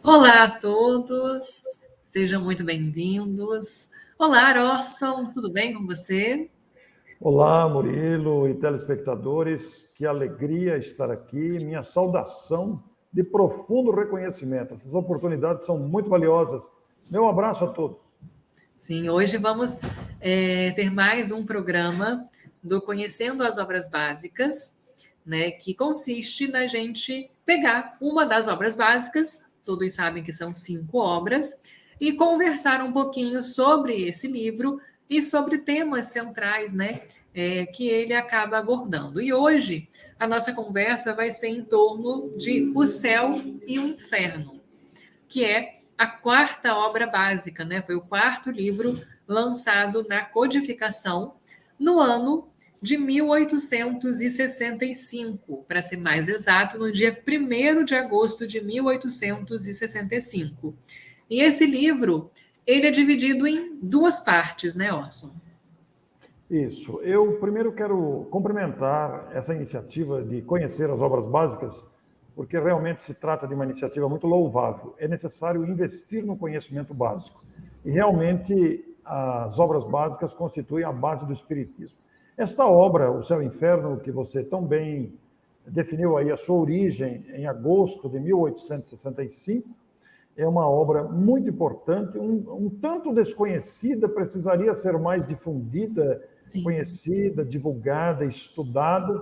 Olá a todos, sejam muito bem-vindos. Olá, Orson, tudo bem com você? Olá, Murilo e telespectadores, que alegria estar aqui. Minha saudação de profundo reconhecimento. Essas oportunidades são muito valiosas. Meu abraço a todos. Sim, hoje vamos ter mais um programa do Conhecendo as Obras Básicas, né, que consiste na gente pegar uma das obras básicas, todos sabem que são 5 obras, e conversar um pouquinho sobre esse livro e sobre temas centrais, né, que ele acaba abordando. E hoje a nossa conversa vai ser em torno de O Céu e o Inferno, que é a quarta obra básica, né? Foi o quarto livro lançado na codificação no ano de 1865, para ser mais exato, no dia 1º de agosto de 1865. E esse livro, ele é dividido em duas partes, né, Orson? Isso. Eu primeiro quero cumprimentar essa iniciativa de conhecer as obras básicas, porque realmente se trata de uma iniciativa muito louvável. É necessário investir no conhecimento básico. E realmente as obras básicas constituem a base do Espiritismo. Esta obra, O Céu e o Inferno, que você tão bem definiu aí a sua origem em agosto de 1865, é uma obra muito importante, um tanto desconhecida, precisaria ser mais difundida, Sim. conhecida, divulgada, estudada,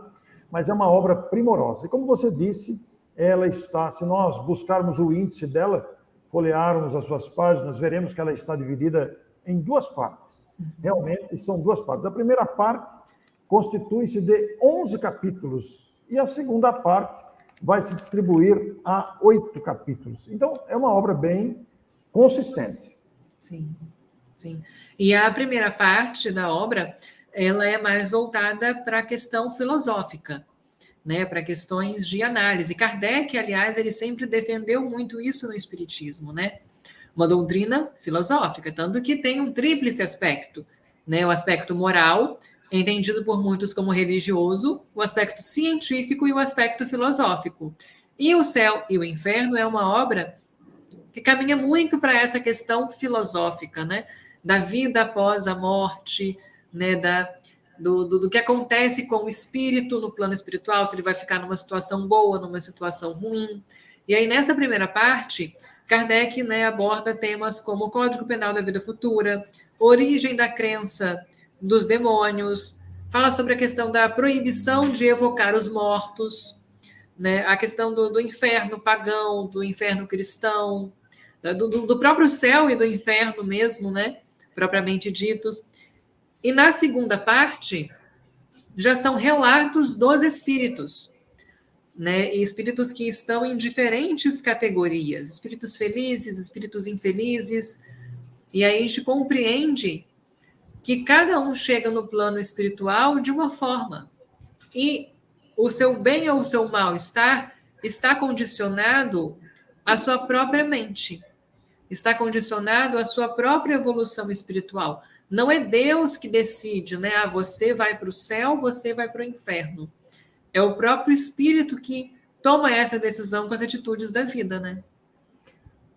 mas é uma obra primorosa. E como você disse, ela está, se nós buscarmos o índice dela, folhearmos as suas páginas, veremos que ela está dividida em duas partes. Realmente são duas partes. A primeira parte constitui-se de 11 capítulos e a segunda parte vai se distribuir a 8 capítulos. Então, é uma obra bem consistente. Sim, sim. E a primeira parte da obra, ela é mais voltada para a questão filosófica, né, para questões de análise. Kardec, aliás, ele sempre defendeu muito isso no Espiritismo, né? Uma doutrina filosófica, tanto que tem um tríplice aspecto, né? O aspecto moral, entendido por muitos como religioso, o aspecto científico e o aspecto filosófico. E O Céu e o Inferno é uma obra que caminha muito para essa questão filosófica, né? Da vida após a morte, né? Do que acontece com o espírito no plano espiritual, se ele vai ficar numa situação boa, numa situação ruim. E aí, nessa primeira parte, Kardec, né, aborda temas como o Código Penal da Vida Futura, origem da crença dos demônios, fala sobre a questão da proibição de evocar os mortos, né, a questão do inferno pagão, do inferno cristão, do próprio céu e do inferno mesmo, né, propriamente ditos. E na segunda parte, já são relatos dos espíritos, né? E espíritos que estão em diferentes categorias, espíritos felizes, espíritos infelizes. E aí a gente compreende que cada um chega no plano espiritual de uma forma. E o seu bem ou o seu mal-estar está condicionado à sua própria mente, está condicionado à sua própria evolução espiritual. Não é Deus que decide, né? Ah, você vai para o céu, você vai para o inferno. É o próprio espírito que toma essa decisão com as atitudes da vida, né?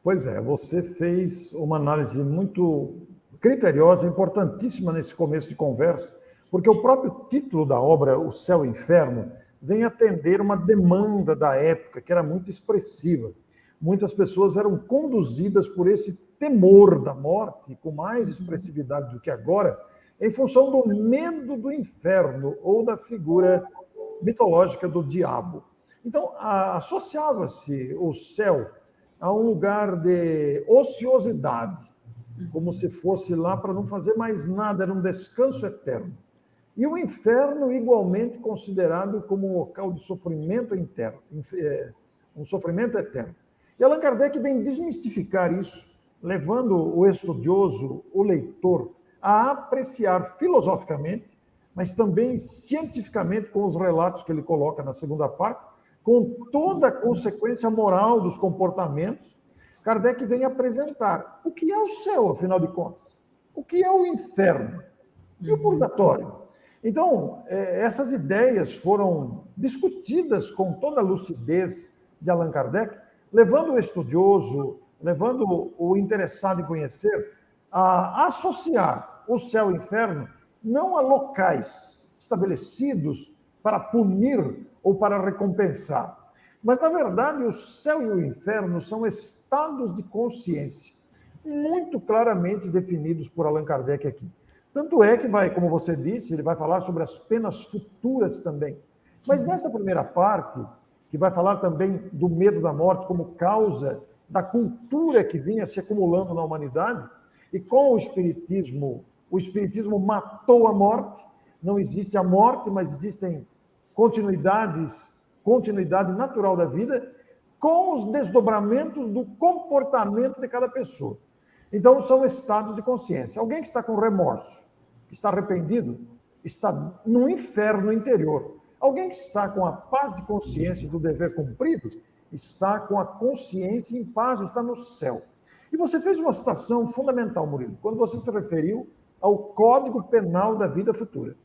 Pois é, você fez uma análise muito criteriosa, importantíssima nesse começo de conversa, porque o próprio título da obra, O Céu e o Inferno, vem atender uma demanda da época que era muito expressiva. Muitas pessoas eram conduzidas por esse temor da morte, com mais expressividade do que agora, em função do medo do inferno ou da figura mitológica do diabo. Então, associava-se o céu a um lugar de ociosidade, como se fosse lá para não fazer mais nada, era um descanso eterno. E o inferno, igualmente considerado como um local de sofrimento interno, um sofrimento eterno. E Allan Kardec vem desmistificar isso, levando o estudioso, o leitor, a apreciar filosoficamente, mas também cientificamente, com os relatos que ele coloca na segunda parte, com toda a consequência moral dos comportamentos, Kardec vem apresentar o que é o céu, afinal de contas, o que é o inferno e o purgatório. Então, essas ideias foram discutidas com toda a lucidez de Allan Kardec, levando o estudioso, levando o interessado em conhecer, a associar o céu e o inferno não a locais estabelecidos para punir ou para recompensar, mas, na verdade, o céu e o inferno são estados de consciência muito claramente definidos por Allan Kardec aqui. Tanto é que vai, como você disse, ele vai falar sobre as penas futuras também. Mas nessa primeira parte, que vai falar também do medo da morte como causa da cultura que vinha se acumulando na humanidade, e com o Espiritismo matou a morte, não existe a morte, mas existem continuidade natural da vida, com os desdobramentos do comportamento de cada pessoa. Então, são estados de consciência. Alguém que está com remorso, está arrependido, está no inferno interior. Alguém que está com a paz de consciência do dever cumprido, está com a consciência em paz, está no céu. E você fez uma citação fundamental, Murilo, quando você se referiu ao Código Penal da Vida Futura.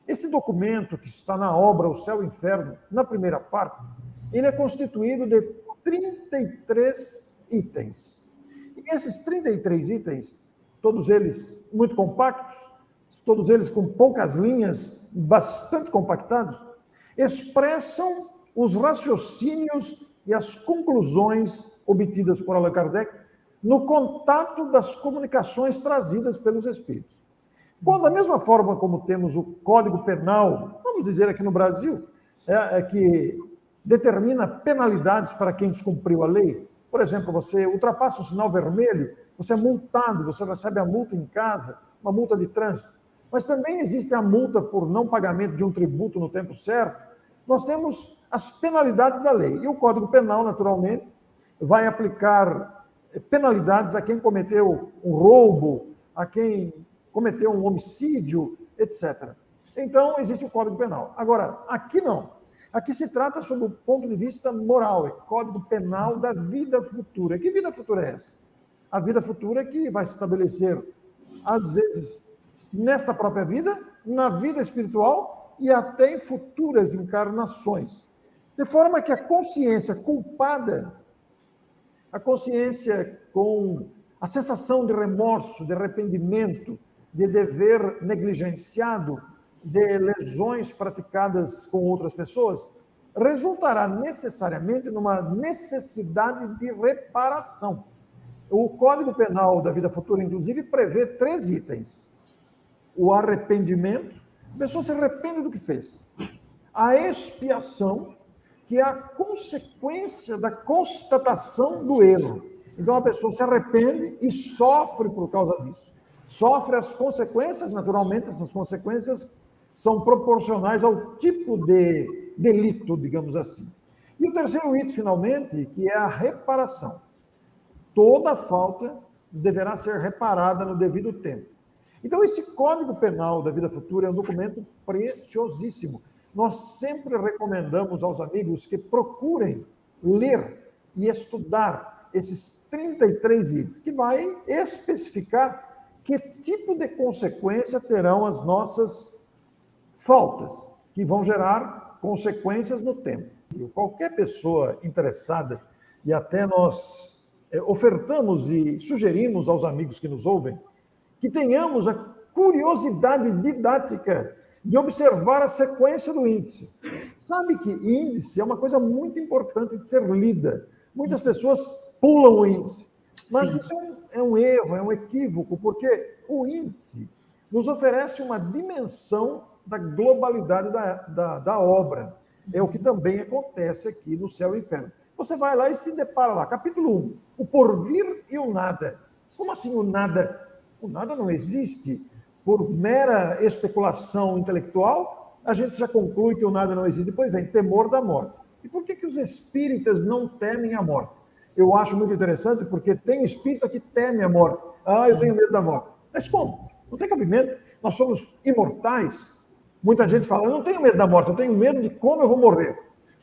Esse documento que está na obra O Céu e o Inferno, na primeira parte, ele é constituído de 33 itens. E esses 33 itens, todos eles muito compactos, todos eles com poucas linhas, bastante compactados, expressam os raciocínios e as conclusões obtidas por Allan Kardec no contato das comunicações trazidas pelos espíritos. Bom, da mesma forma como temos o Código Penal, vamos dizer aqui no Brasil, que determina penalidades para quem descumpriu a lei. Por exemplo, você ultrapassa o sinal vermelho, você é multado, você recebe a multa em casa, uma multa de trânsito. Mas também existe a multa por não pagamento de um tributo no tempo certo. Nós temos as penalidades da lei. E o Código Penal, naturalmente, vai aplicar penalidades a quem cometeu um roubo, a quem cometeu um homicídio, etc. Então, existe o Código Penal. Agora, aqui não. Aqui se trata sob o ponto de vista moral, é Código Penal da Vida Futura. Que vida futura é essa? A vida futura que vai se estabelecer, às vezes, nesta própria vida, na vida espiritual e até em futuras encarnações. De forma que a consciência culpada, a consciência com a sensação de remorso, de arrependimento, de dever negligenciado, de lesões praticadas com outras pessoas, resultará necessariamente numa necessidade de reparação. O Código Penal da Vida Futura, inclusive, prevê 3 itens. O arrependimento, a pessoa se arrepende do que fez. A expiação, que é a consequência da constatação do erro. Então, a pessoa se arrepende e sofre por causa disso. Sofre as consequências, naturalmente, essas consequências são proporcionais ao tipo de delito, digamos assim. E o terceiro item, finalmente, que é a reparação. Toda falta deverá ser reparada no devido tempo. Então, esse Código Penal da Vida Futura é um documento preciosíssimo. Nós sempre recomendamos aos amigos que procurem ler e estudar esses 33 itens, que vai especificar que tipo de consequência terão as nossas faltas, que vão gerar consequências no tempo. Qualquer pessoa interessada, e até nós ofertamos e sugerimos aos amigos que nos ouvem, que tenhamos a curiosidade didática de observar a sequência do índice. Sabe que índice é uma coisa muito importante de ser lida. Muitas pessoas pulam o índice. Mas Sim. Isso é um erro, é um equívoco, porque o índice nos oferece uma dimensão da globalidade da obra. É o que também acontece aqui no Céu e Inferno. Você vai lá e se depara lá, capítulo 1, o porvir e o nada. Como assim o nada? O nada não existe. Por mera especulação intelectual, a gente já conclui que o nada não existe. Depois vem temor da morte. E por que os espíritas não temem a morte? Eu acho muito interessante, porque tem espírita que teme a morte. Ah, eu tenho medo da morte. Mas como? Não tem cabimento. Nós somos imortais. Muita gente fala, eu não tenho medo da morte, eu tenho medo de como eu vou morrer.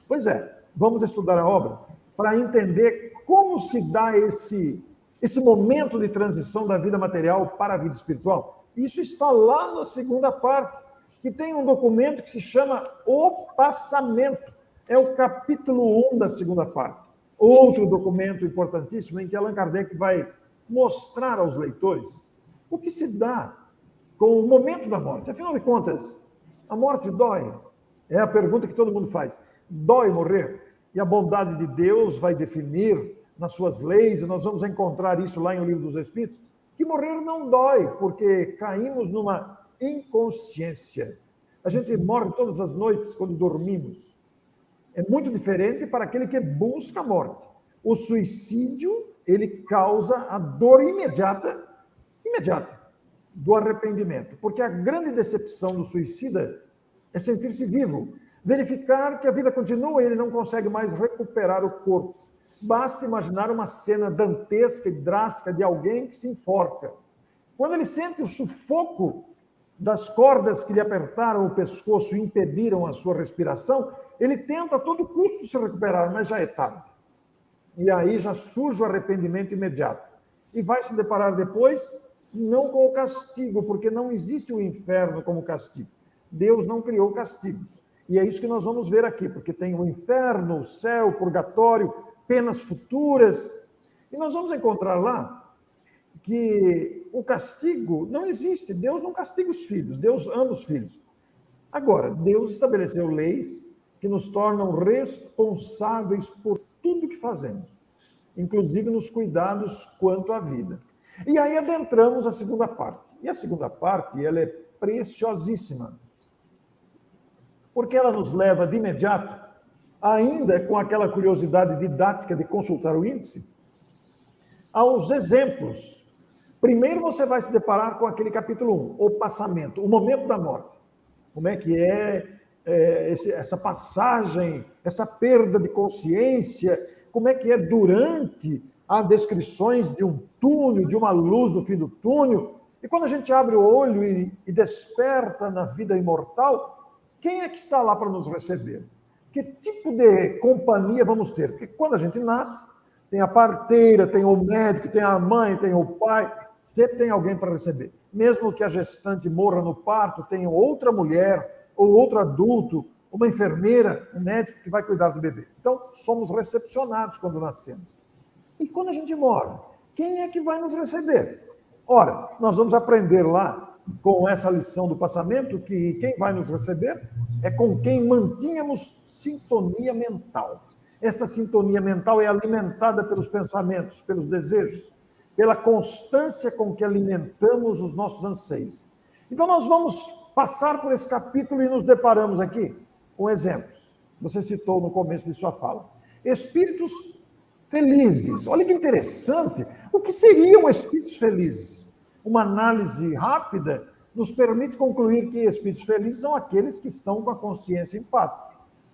Pois é, vamos estudar a obra para entender como se dá esse momento de transição da vida material para a vida espiritual. Isso está lá na segunda parte, que tem um documento que se chama O Passamento. É o capítulo 1 da segunda parte. outro documento importantíssimo em que Allan Kardec vai mostrar aos leitores o que se dá com o momento da morte. Afinal de contas, a morte dói? É a pergunta que todo mundo faz. Dói morrer? E a bondade de Deus vai definir nas suas leis, e nós vamos encontrar isso lá em O Livro dos Espíritos, que morrer não dói, porque caímos numa inconsciência. A gente morre todas as noites quando dormimos. É muito diferente para aquele que busca a morte. O suicídio, ele causa a dor imediata do arrependimento, porque a grande decepção do suicida é sentir-se vivo, verificar que a vida continua e ele não consegue mais recuperar o corpo. Basta imaginar uma cena dantesca e drástica de alguém que se enforca. Quando ele sente o sufoco das cordas que lhe apertaram o pescoço e impediram a sua respiração, ele tenta a todo custo se recuperar, mas já é tarde. E aí já surge o arrependimento imediato. E vai se deparar depois, não com o castigo, porque não existe o inferno como castigo. Deus não criou castigos. E é isso que nós vamos ver aqui, porque tem o inferno, o céu, o purgatório, penas futuras. E nós vamos encontrar lá que o castigo não existe. Deus não castiga os filhos, Deus ama os filhos. Agora, Deus estabeleceu leis que nos tornam responsáveis por tudo que fazemos, inclusive nos cuidados quanto à vida. E aí adentramos a segunda parte. E a segunda parte, ela é preciosíssima, porque ela nos leva de imediato, ainda com aquela curiosidade didática de consultar o índice, aos exemplos. Primeiro você vai se deparar com aquele capítulo 1, o passamento, o momento da morte. Como é que essa passagem, essa perda de consciência, como é que é durante as descrições de um túnel, de uma luz no fim do túnel. E quando a gente abre o olho e desperta na vida imortal, quem é que está lá para nos receber? Que tipo de companhia vamos ter? Porque quando a gente nasce, tem a parteira, tem o médico, tem a mãe, tem o pai, sempre tem alguém para receber. Mesmo que a gestante morra no parto, tem outra mulher ou outro adulto, uma enfermeira, um médico que vai cuidar do bebê. Então, somos recepcionados quando nascemos. E quando a gente morre, quem é que vai nos receber? Ora, nós vamos aprender lá, com essa lição do passamento, que quem vai nos receber é com quem mantínhamos sintonia mental. Esta sintonia mental é alimentada pelos pensamentos, pelos desejos, pela constância com que alimentamos os nossos anseios. Então, nós vamos passar por esse capítulo e nos deparamos aqui com exemplos. Você citou no começo de sua fala. Espíritos felizes. Olha que interessante. O que seriam espíritos felizes? Uma análise rápida nos permite concluir que espíritos felizes são aqueles que estão com a consciência em paz.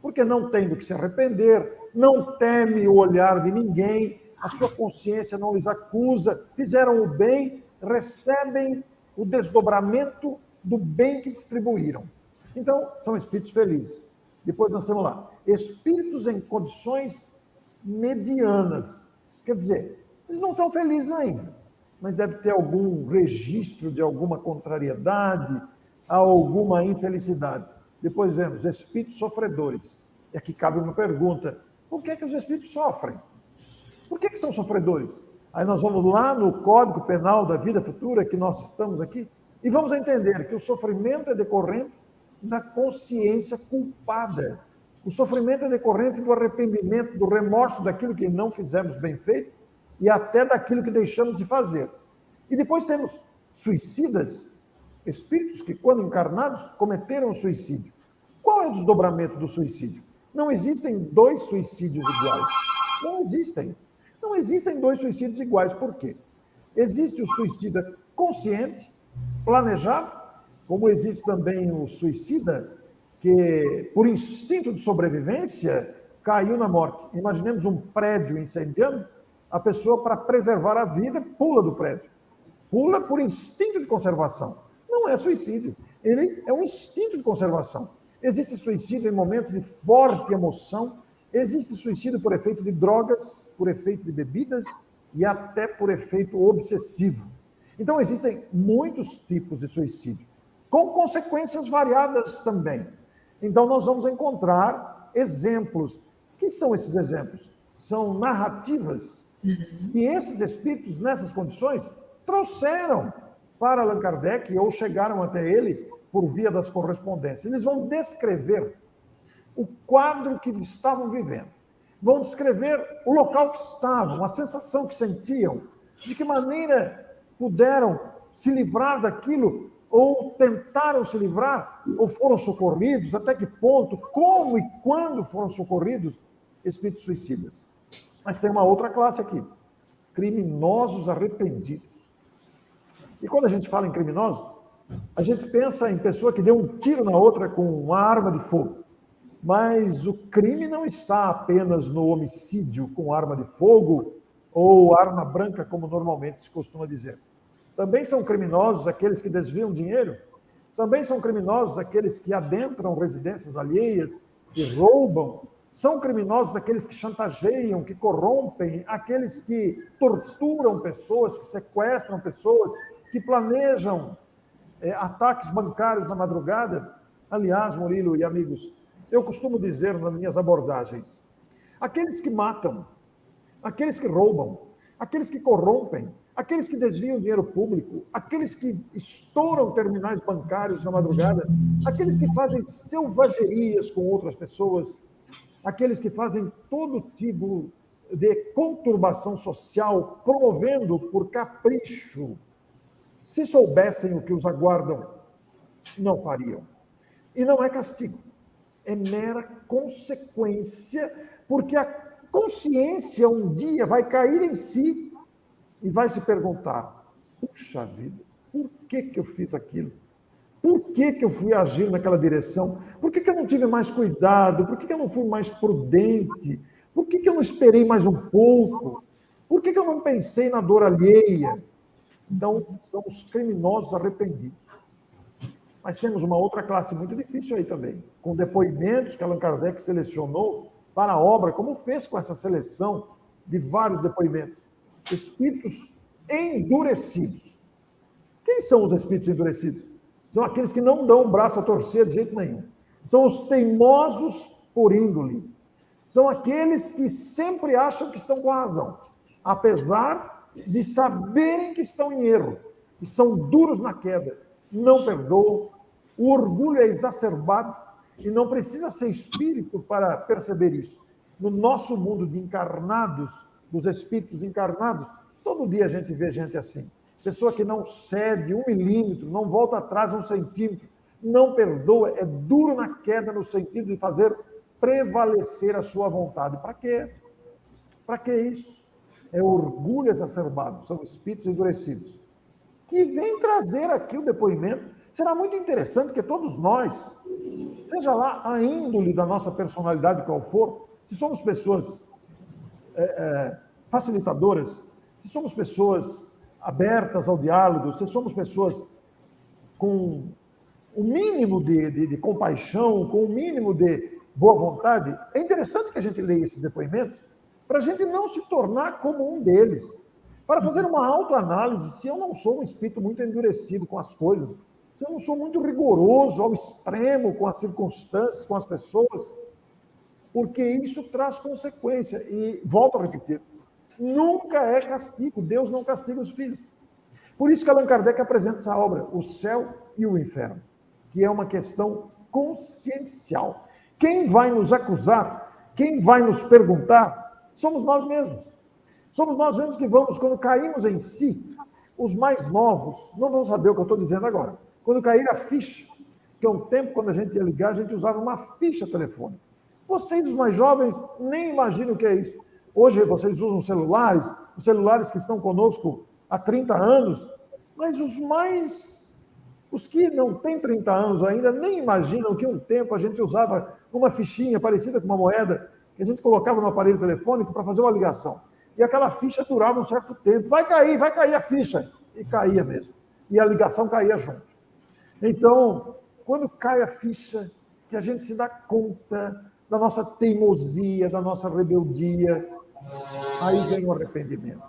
Porque não tem do que se arrepender, não teme o olhar de ninguém, a sua consciência não lhes acusa, fizeram o bem, recebem o desdobramento do bem que distribuíram. Então, são espíritos felizes. Depois nós temos lá, espíritos em condições medianas. Quer dizer, eles não estão felizes ainda, mas deve ter algum registro de alguma contrariedade, alguma infelicidade. Depois vemos espíritos sofredores. E aqui cabe uma pergunta: por que os espíritos sofrem? Por que são sofredores? Aí nós vamos lá no Código Penal da Vida Futura, que nós estamos aqui, e vamos entender que o sofrimento é decorrente da consciência culpada. O sofrimento é decorrente do arrependimento, do remorso daquilo que não fizemos bem feito e até daquilo que deixamos de fazer. E depois temos suicidas, espíritos que, quando encarnados, cometeram suicídio. Qual é o desdobramento do suicídio? Não existem dois suicídios iguais. Não existem. Não existem dois suicídios iguais. Por quê? Existe o suicida consciente, planejado, como existe também o suicida que, por instinto de sobrevivência, caiu na morte. Imaginemos um prédio incendiando, a pessoa, para preservar a vida, pula do prédio. Pula por instinto de conservação. Não é suicídio. Ele é um instinto de conservação. Existe suicídio em momento de forte emoção, existe suicídio por efeito de drogas, por efeito de bebidas e até por efeito obsessivo. Então, existem muitos tipos de suicídio, com consequências variadas também. Então, nós vamos encontrar exemplos. Quem são esses exemplos? são narrativas que esses espíritos, nessas condições, trouxeram para Allan Kardec ou chegaram até ele por via das correspondências. Eles vão descrever o quadro que estavam vivendo, vão descrever o local que estavam, a sensação que sentiam, de que maneira puderam se livrar daquilo, ou tentaram se livrar, ou foram socorridos, até que ponto, como e quando foram socorridos espíritos suicidas. Mas tem uma outra classe aqui, criminosos arrependidos. E quando a gente fala em criminosos, a gente pensa em pessoa que deu um tiro na outra com uma arma de fogo. Mas o crime não está apenas no homicídio com arma de fogo ou arma branca, como normalmente se costuma dizer. Também são criminosos aqueles que desviam dinheiro, também são criminosos aqueles que adentram residências alheias e roubam, são criminosos aqueles que chantageiam, que corrompem, aqueles que torturam pessoas, que sequestram pessoas, que planejam ataques bancários na madrugada. Aliás, Murilo e amigos, eu costumo dizer nas minhas abordagens, aqueles que matam, aqueles que roubam, aqueles que corrompem, aqueles que desviam dinheiro público, aqueles que estouram terminais bancários na madrugada, aqueles que fazem selvagerias com outras pessoas, aqueles que fazem todo tipo de conturbação social, promovendo por capricho, se soubessem o que os aguardam, não fariam. E não é castigo, é mera consequência, porque a consciência um dia vai cair em si e vai se perguntar, puxa vida, por que eu fiz aquilo? Por que eu fui agir naquela direção? Por que eu não tive mais cuidado? Por que eu não fui mais prudente? Por que eu não esperei mais um pouco? Por que eu não pensei na dor alheia? Então, são os criminosos arrependidos. Mas temos uma outra classe muito difícil aí também, com depoimentos que Allan Kardec selecionou para a obra, como fez com essa seleção de vários depoimentos. Espíritos endurecidos. Quem são os espíritos endurecidos? São aqueles que não dão o braço a torcer de jeito nenhum. São os teimosos por índole. São aqueles que sempre acham que estão com a razão, apesar de saberem que estão em erro, e são duros na queda, não perdoam, o orgulho é exacerbado, e não precisa ser espírito para perceber isso. No nosso mundo de encarnados, dos espíritos encarnados, todo dia a gente vê gente assim. Pessoa que não cede 1 milímetro, não volta atrás 1 centímetro, não perdoa, é duro na queda no sentido de fazer prevalecer a sua vontade. Para quê? Para que isso? É orgulho exacerbado, são espíritos endurecidos, que vêm trazer aqui o depoimento. Será muito interessante que todos nós, seja lá a índole da nossa personalidade qual for, se somos pessoas facilitadoras, se somos pessoas abertas ao diálogo, se somos pessoas com o mínimo de compaixão, com o mínimo de boa vontade, é interessante que a gente leia esses depoimentos para a gente não se tornar como um deles, para fazer uma autoanálise. Se eu não sou um espírito muito endurecido com as coisas, se eu não sou muito rigoroso ao extremo com as circunstâncias, com as pessoas, porque isso traz consequência. E, volto a repetir, nunca é castigo. Deus não castiga os filhos. Por isso que Allan Kardec apresenta essa obra, O Céu e o Inferno, que é uma questão consciencial. Quem vai nos acusar, quem vai nos perguntar, somos nós mesmos. Somos nós mesmos que vamos, quando caímos em si, os mais novos não vão saber o que eu estou dizendo agora. Quando cair a ficha, que é um tempo, quando a gente ia ligar, a gente usava uma ficha telefônica. Vocês, os mais jovens, nem imaginam o que é isso. Hoje vocês usam celulares, os celulares que estão conosco há 30 anos, mas os que não têm 30 anos ainda, nem imaginam que um tempo a gente usava uma fichinha parecida com uma moeda, que a gente colocava no aparelho telefônico para fazer uma ligação. E aquela ficha durava um certo tempo. Vai cair a ficha. E caía mesmo. E a ligação caía junto. Então, quando cai a ficha, que a gente se dá conta da nossa teimosia, da nossa rebeldia, aí vem o arrependimento.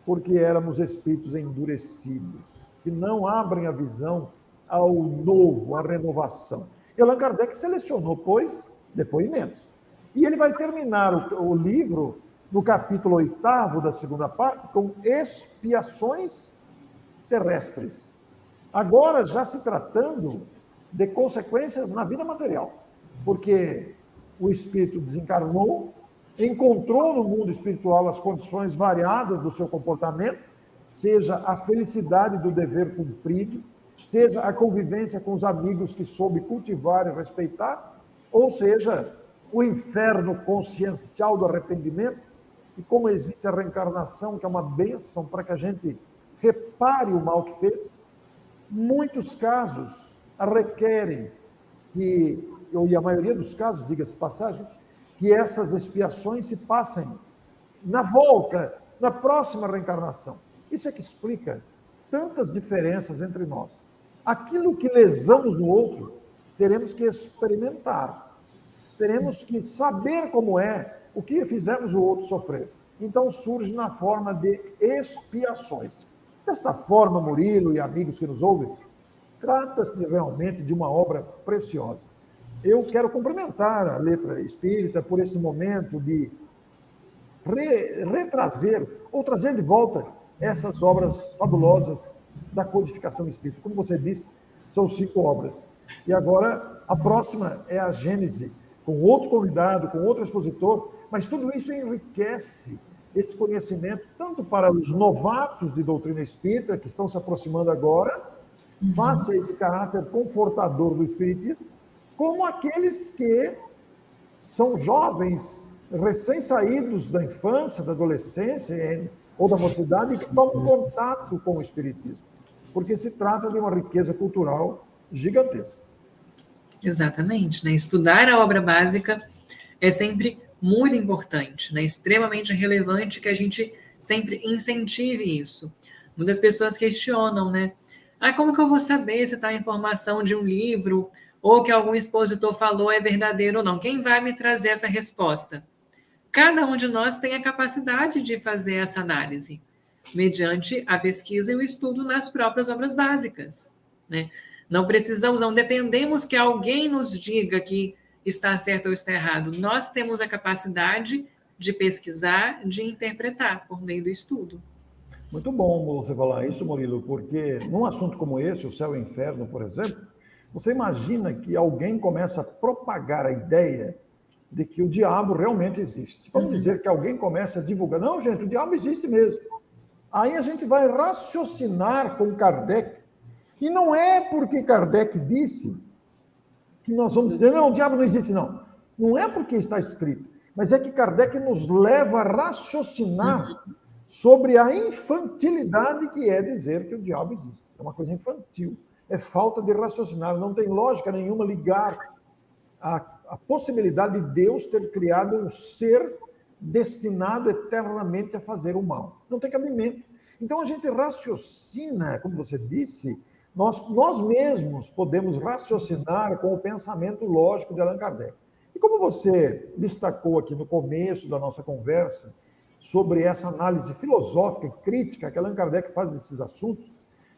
Porque éramos espíritos endurecidos, que não abrem a visão ao novo, à renovação. E Allan Kardec selecionou, pois, depoimentos. E ele vai terminar o livro no capítulo 8º da segunda parte, com expiações terrestres. Agora, já se tratando de consequências na vida material, porque o espírito desencarnou, encontrou no mundo espiritual as condições variadas do seu comportamento, seja a felicidade do dever cumprido, seja a convivência com os amigos que soube cultivar e respeitar, ou seja, o inferno consciencial do arrependimento. E como existe a reencarnação, que é uma bênção para que a gente repare o mal que fez, muitos casos requerem que, e a maioria dos casos, diga-se de passagem, que essas expiações se passem na volta, na próxima reencarnação. Isso é que explica tantas diferenças entre nós. Aquilo que lesamos no outro, teremos que experimentar. Teremos que saber como é o que fizemos o outro sofrer. Então surge na forma de expiações. Desta forma, Murilo e amigos que nos ouvem, trata-se realmente de uma obra preciosa. Eu quero cumprimentar a Letra Espírita por esse momento de retrazer ou trazer de volta essas obras fabulosas da codificação espírita. Como você disse, são 5 obras. E agora a próxima é a Gênese, com outro convidado, com outro expositor, mas tudo isso enriquece esse conhecimento, tanto para os novatos de doutrina espírita, que estão se aproximando agora, face a esse caráter confortador do espiritismo, como aqueles que são jovens, recém-saídos da infância, da adolescência ou da mocidade, e que tomam contato com o espiritismo, porque se trata de uma riqueza cultural gigantesca. Exatamente, né? Estudar a obra básica é sempre muito importante, né? Extremamente relevante que a gente sempre incentive isso. Muitas pessoas questionam, né? Como que eu vou saber se a informação de um livro ou que algum expositor falou é verdadeiro ou não? Quem vai me trazer essa resposta? Cada um de nós tem a capacidade de fazer essa análise, mediante a pesquisa e o estudo nas próprias obras básicas, né? Não precisamos, não dependemos que alguém nos diga que está certo ou está errado. Nós temos a capacidade de pesquisar, de interpretar por meio do estudo. Muito bom você falar isso, Murilo, porque num assunto como esse, o céu e o inferno, por exemplo, você imagina que alguém começa a propagar a ideia de que o diabo realmente existe. Vamos dizer que alguém começa a divulgar, não, gente, o diabo existe mesmo. Aí a gente vai raciocinar com Kardec, e não é porque Kardec disse que nós vamos dizer, não, o diabo não existe, não. Não é porque está escrito, mas é que Kardec nos leva a raciocinar sobre a infantilidade que é dizer que o diabo existe. É uma coisa infantil, é falta de raciocinar, não tem lógica nenhuma ligar a possibilidade de Deus ter criado um ser destinado eternamente a fazer o mal. Não tem cabimento. Então a gente raciocina, como você disse, nós mesmos podemos raciocinar com o pensamento lógico de Allan Kardec. E como você destacou aqui no começo da nossa conversa sobre essa análise filosófica e crítica que Allan Kardec faz desses assuntos,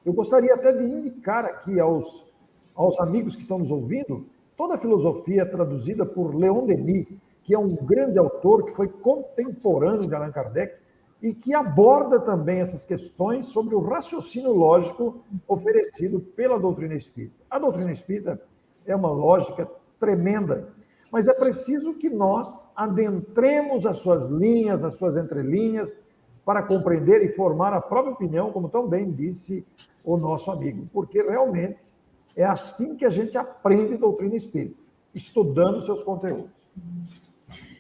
eu gostaria até de indicar aqui aos amigos que estão nos ouvindo toda a filosofia traduzida por Leon Denis, que é um grande autor que foi contemporâneo de Allan Kardec e que aborda também essas questões sobre o raciocínio lógico oferecido pela doutrina espírita. A doutrina espírita é uma lógica tremenda, mas é preciso que nós adentremos as suas linhas, as suas entrelinhas, para compreender e formar a própria opinião, como tão bem disse o nosso amigo, porque realmente é assim que a gente aprende doutrina espírita, estudando seus conteúdos.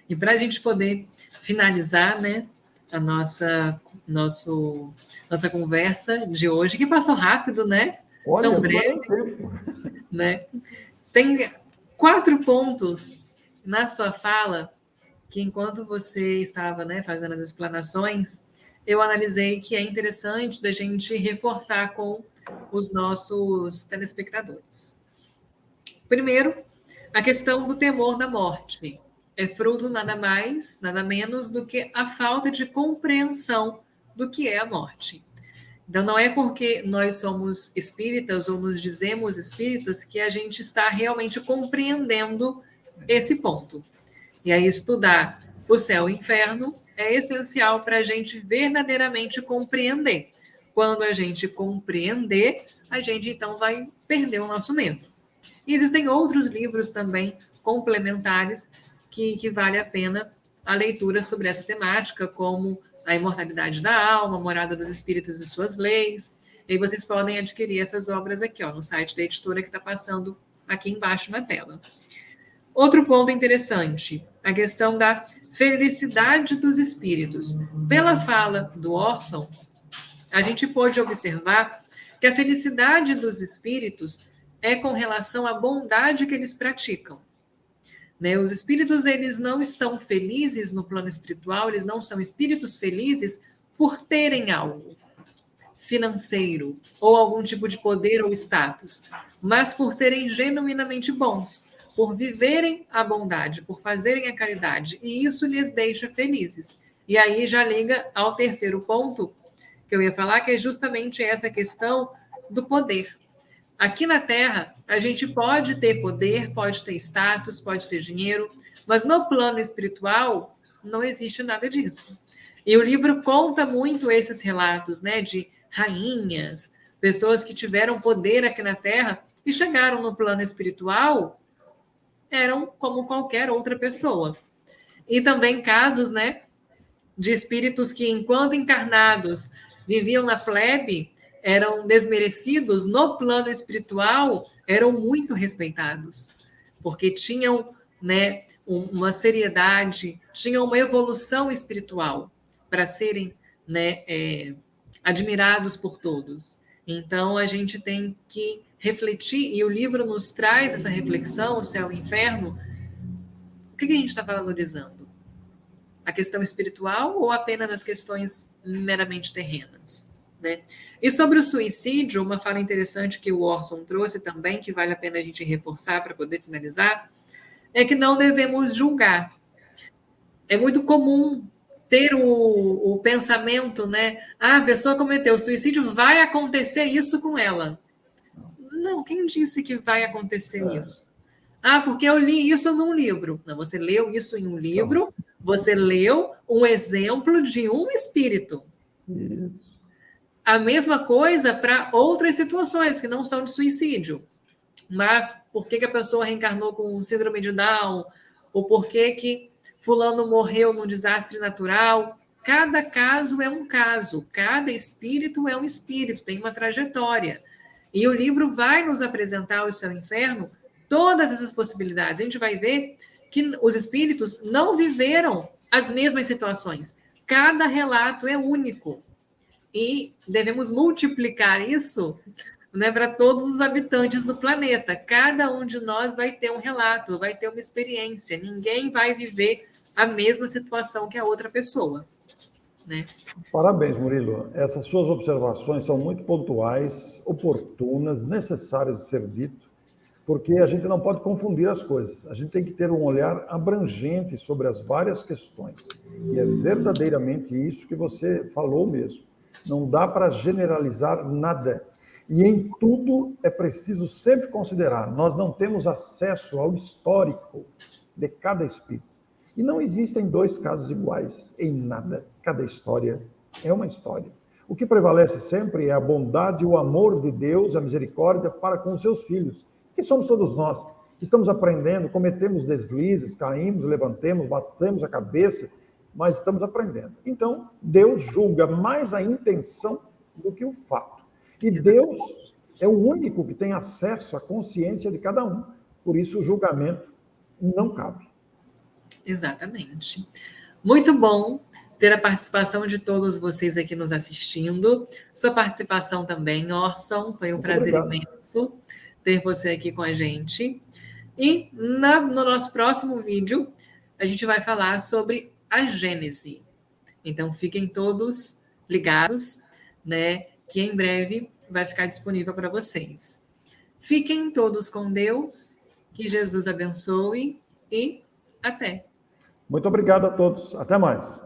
E para a gente poder finalizar, né, a nossa conversa de hoje, que passou rápido, né? Olha, tão breve, tempo. Né? Tem 4 pontos na sua fala que, enquanto você estava, né, fazendo as explanações, eu analisei que é interessante da gente reforçar com os nossos telespectadores. Primeiro, a questão do temor da morte. É fruto nada mais, nada menos do que a falta de compreensão do que é a morte. Então, não é porque nós somos espíritas ou nos dizemos espíritas que a gente está realmente compreendendo esse ponto. E aí, estudar o céu e o inferno é essencial para a gente verdadeiramente compreender. Quando a gente compreender, a gente então vai perder o nosso medo. E existem outros livros também complementares que vale a pena a leitura sobre essa temática, como A Imortalidade da Alma, Morada dos Espíritos e Suas Leis. E aí vocês podem adquirir essas obras aqui, no site da editora que está passando aqui embaixo na tela. Outro ponto interessante, a questão da felicidade dos espíritos. Pela fala do Orson, a gente pôde observar que a felicidade dos espíritos é com relação à bondade que eles praticam. Né? Os espíritos, eles não estão felizes no plano espiritual, eles não são espíritos felizes por terem algo financeiro ou algum tipo de poder ou status, mas por serem genuinamente bons, por viverem a bondade, por fazerem a caridade, e isso lhes deixa felizes. E aí já liga ao terceiro ponto que eu ia falar, que é justamente essa questão do poder. Aqui na Terra, a gente pode ter poder, pode ter status, pode ter dinheiro, mas no plano espiritual não existe nada disso. E o livro conta muito esses relatos, né, de rainhas, pessoas que tiveram poder aqui na Terra e chegaram no plano espiritual, eram como qualquer outra pessoa. E também casos, né, de espíritos que, enquanto encarnados, viviam na plebe, eram desmerecidos, no plano espiritual, eram muito respeitados, porque tinham, né, uma seriedade, tinham uma evolução espiritual para serem, né, admirados por todos. Então, a gente tem que refletir, e o livro nos traz essa reflexão, o céu e o inferno. O que a gente está valorizando? A questão espiritual ou apenas as questões meramente terrenas? Né? E sobre o suicídio, uma fala interessante que o Orson trouxe também, que vale a pena a gente reforçar para poder finalizar, é que não devemos julgar. É muito comum ter o pensamento, né? Ah, a pessoa cometeu suicídio, vai acontecer isso com ela. Não, quem disse que vai acontecer isso? Ah, porque eu li isso num livro. Não, você leu isso em um livro, você leu um exemplo de um espírito. Isso. A mesma coisa para outras situações que não são de suicídio. Mas por que a pessoa reencarnou com síndrome de Down? Ou por que fulano morreu num desastre natural? Cada caso é um caso, cada espírito é um espírito, tem uma trajetória. E o livro vai nos apresentar o céu e o inferno, todas essas possibilidades. A gente vai ver que os espíritos não viveram as mesmas situações. Cada relato é único. E devemos multiplicar isso, né, para todos os habitantes do planeta. Cada um de nós vai ter um relato, vai ter uma experiência. Ninguém vai viver a mesma situação que a outra pessoa. Né? Parabéns, Murilo. Essas suas observações são muito pontuais, oportunas, necessárias de ser dito, porque a gente não pode confundir as coisas. A gente tem que ter um olhar abrangente sobre as várias questões. E é verdadeiramente isso que você falou mesmo. Não dá para generalizar nada. E em tudo é preciso sempre considerar, nós não temos acesso ao histórico de cada espírito. E não existem dois casos iguais em nada. Cada história é uma história. O que prevalece sempre é a bondade e o amor de Deus, a misericórdia para com os seus filhos, que somos todos nós. Estamos aprendendo, cometemos deslizes, caímos, levantemos, batemos a cabeça, mas estamos aprendendo. Então, Deus julga mais a intenção do que o fato. E Deus é o único que tem acesso à consciência de cada um. Por isso, o julgamento não cabe. Exatamente. Muito bom ter a participação de todos vocês aqui nos assistindo. Sua participação também, Orson. Foi um prazer imenso ter você aqui com a gente. E no nosso próximo vídeo, a gente vai falar sobre a Gênese. Então, fiquem todos ligados, né? Que em breve vai ficar disponível para vocês. Fiquem todos com Deus, que Jesus abençoe e até! Muito obrigado a todos. Até mais.